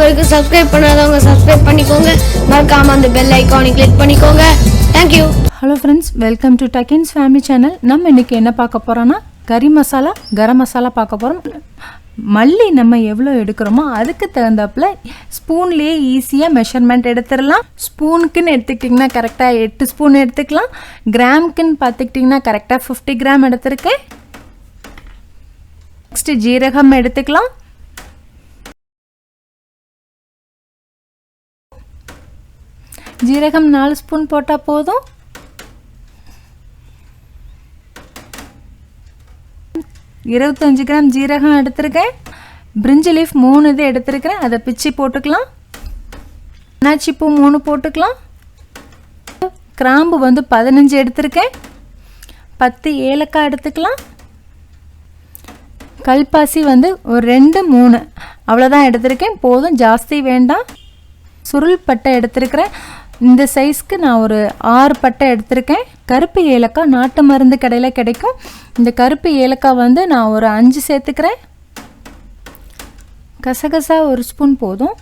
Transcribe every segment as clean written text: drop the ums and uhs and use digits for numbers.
வரைக்கும் சப்ஸ்கிரைப் பண்ணாதவங்க சப்ஸ்கிரைப் பண்ணிக்கோங்க. மறக்காம அந்த பெல் ஐகானை கிளிக் பண்ணிக்கோங்க. Thank you. Hello friends, welcome to டக்கின்ஸ் ஃபேமிலி சேனல். நம்ம இன்றைக்கி என்ன பார்க்க போகிறோன்னா கரம் மசாலா பார்க்க போகிறோம். மல்லி நம்ம எவ்வளோ எடுக்கிறோமோ அதுக்கு தகுந்தாப்பில் ஸ்பூன்லேயே ஈஸியாக மெஷர்மெண்ட் எடுத்துடலாம். ஸ்பூனுக்குன்னு எடுத்துக்கிட்டிங்கன்னா கரெக்டாக 8 ஸ்பூன் எடுத்துக்கலாம். கிராமுக்குன்னு பார்த்துக்கிட்டிங்கன்னா கரெக்டாக 50 கிராம் எடுத்துருக்கேன். நெக்ஸ்ட்டு ஜீரகம் எடுத்துக்கலாம். ஜீரகம் 4 ஸ்பூன் போட்டால் போதும். இருபத்தஞ்சு கிராம் ஜீரகம் எடுத்துருக்கேன். பிரிஞ்சி லீஃப் 3 இது எடுத்துருக்கிறேன், அதை பிச்சு போட்டுக்கலாம். அன்னாச்சி பூ 3 போட்டுக்கலாம். கிராம்பு 15 எடுத்துருக்கேன். 10 ஏலக்காய் எடுத்துக்கலாம். கல்பாசி ஒரு 2-3 அவ்வளோதான் எடுத்துருக்கேன், போதும், ஜாஸ்தி வேண்டாம். சுருள் பட்டை எடுத்துருக்கிறேன். இந்த சைஸ்க்கு நான் ஒரு 6 பட்டை எடுத்திருக்கேன். கருப்பு ஏலக்காய் நாட்டு மருந்து கடையில் கிடைக்கும். இந்த கருப்பு ஏலக்காய் நான் ஒரு 5 சேர்த்துக்கிறேன். கசகசா 1 ஸ்பூன் போதும்.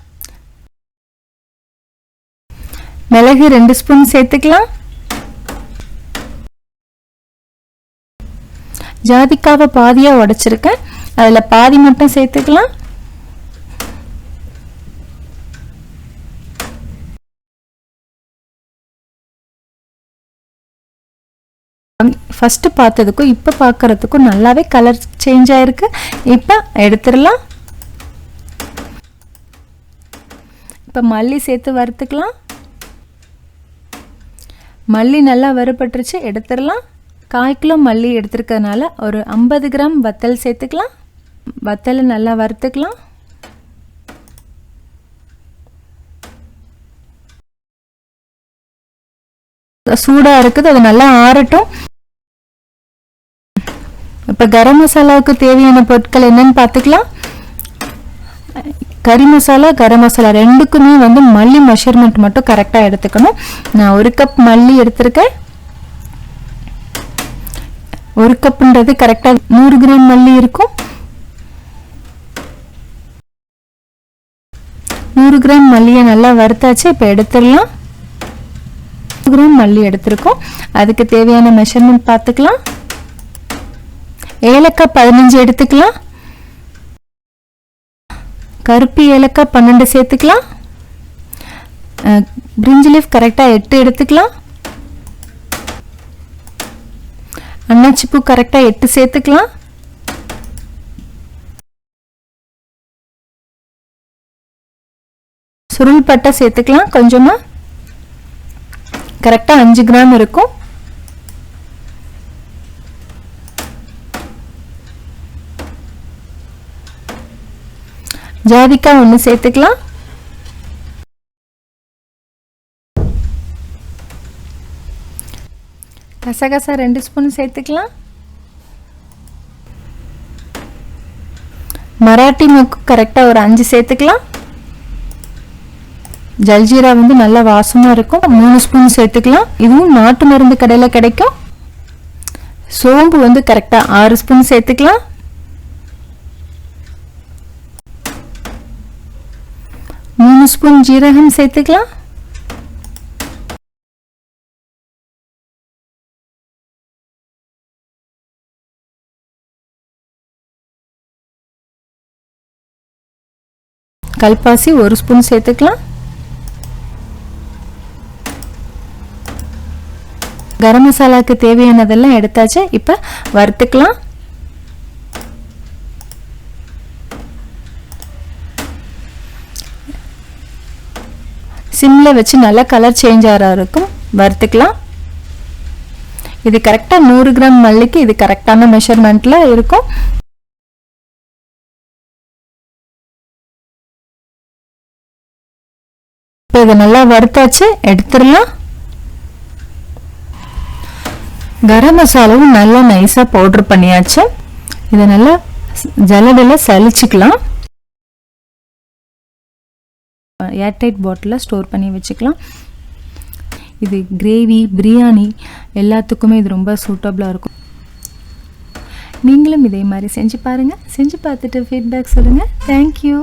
மிளகு 2 ஸ்பூன் சேர்த்துக்கலாம். ஜாதிக்காவை பாதியாக உடைச்சிருக்கேன், அதில் பாதி மட்டும் சேர்த்துக்கலாம். ஃபஸ்ட்டு பார்த்ததுக்கும் இப்போ பார்க்குறதுக்கும் நல்லாவே கலர் சேஞ்ச் ஆகிருக்கு. இப்போ எடுத்துடலாம். இப்போ மல்லி சேர்த்து வறுத்துக்கலாம். மல்லி நல்லா வறுபட்டுருச்சு, எடுத்துடலாம். 1/4 கிலோ மல்லி எடுத்துருக்கிறதுனால ஒரு 50 கிராம் வத்தல் சேர்த்துக்கலாம். வத்தலை நல்லா வறுத்துக்கலாம். சூடாக இருக்குது, அது நல்லா ஆறட்டும். இப்போ கரம் மசாலாவுக்கு தேவையான பொருட்கள் என்னன்னு பார்த்துக்கலாம். கறி மசாலா, கரம் மசாலா ரெண்டுக்குமே மல்லி மெஷர்மெண்ட் மட்டும் கரெக்டாக எடுத்துக்கணும். நான் 1 கப் மல்லி எடுத்திருக்கேன். 1 கப்புன்றது கரெக்டாக 100 கிராம் மல்லி இருக்கும். 100 கிராம் மல்லியை நல்லா வறுத்தாச்சு. இப்போ எடுத்துடலாம். 100 கிராம் மல்லி எடுத்திருக்கோம், அதுக்கு தேவையான மெஷர்மெண்ட் பார்த்துக்கலாம். ஏலக்காய் 15 எடுத்துக்கலாம். கருப்பு ஏலக்காய் 12 சேர்த்துக்கலாம். பிரிஞ்சி லீஃப் கரெக்டாக 8 எடுத்துக்கலாம். அன்னாச்சி பூ கரெக்டாக 8 சேர்த்துக்கலாம். சுருள் பட்டை சேர்த்துக்கலாம் கொஞ்சமாக, கரெக்டாக 5 கிராம் இருக்கும். ஜாதிக்காய் 1 சேர்த்துக்கலாம். கசகசா 2 ஸ்பூன் சேர்த்துக்கலாம். மராட்டி மொக்கு கரெக்டாக ஒரு 5 சேர்த்துக்கலாம். ஜல்ஜீரா நல்லா வாசமாக இருக்கும், 3 ஸ்பூன் சேர்த்துக்கலாம். இதுவும் நாட்டு மருந்து கடையில் கிடைக்கும். சோம்பு கரெக்டாக 6 ஸ்பூன் சேர்த்துக்கலாம். 3 ஸ்பூன் ஜீரகம் சேர்த்துக்கலாம். கல்பாசி 1 ஸ்பூன் சேர்த்துக்கலாம். கரம் மசாலாவுக்கு தேவையானதெல்லாம் எடுத்தாச்சு. இப்போ வறுத்துக்கலாம். சிம்மில் வச்சு நல்லா கலர் சேஞ்ச் ஆகிற இருக்கும் வறுத்துக்கலாம். இது கரெக்டாக 100 கிராம் மல்லிக்கு இது கரெக்டான மெஷர்மெண்ட்டில் இருக்கும். இப்போ இதை நல்லா வறுத்தாச்சு, எடுத்துடலாம். கரம் மசாலாவும் நல்லா நைஸாக பவுட்ரு பண்ணியாச்சு. இதை நல்லா ஜல்லடையில் சலிச்சுக்கலாம். ஏர்டைட் பாட்டிலில் ஸ்டோர் பண்ணி வச்சுக்கலாம். இது கிரேவி, பிரியாணி எல்லாத்துக்குமே இது ரொம்ப சூட்டபிளாக இருக்கும். நீங்களும் இதே மாதிரி செஞ்சு பாருங்கள். செஞ்சு பார்த்துட்டு ஃபீட்பேக் சொல்லுங்கள். தேங்க்யூ.